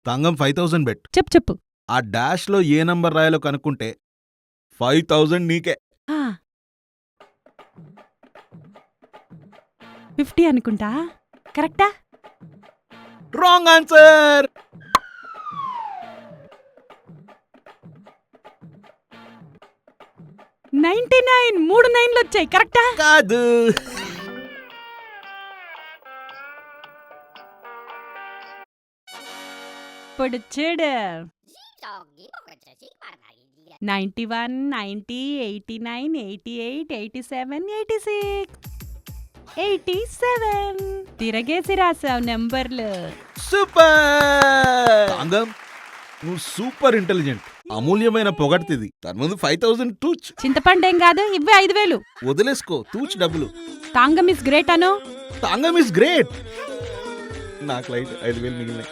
Thangam 5000 bet. చెప్పు చెప్పు. ఆ డాష్ లో ఏ నంబర్ రాయాలో కనుక్కుంటే 5000 నీకే. 50 అనుకుంటా. కరెక్టా? Wrong answer. 99 3 9లు వచ్చాయి. కరెక్టా? కాదు. ఇప్పుడు చూడు. 91 90 89 88 87 86 87 తిరగేసి రాసావు నెంబర్లు. సూపర్. తంగం నువ్వు సూపర్ ఇంటెలిజెంట్. అమూల్యమైన పొగడ్తిది. దాని ముందు 5000 తూచ్. చింతపండేం కాదు, ఇవ్వే 5000. వదిలేసుకో, తూచ్ డబ్బులు. తాంగం ఇస్ గ్రేట్ అను. Thangam is great. నాకు లైట్ 5000 మిగిలినాయి.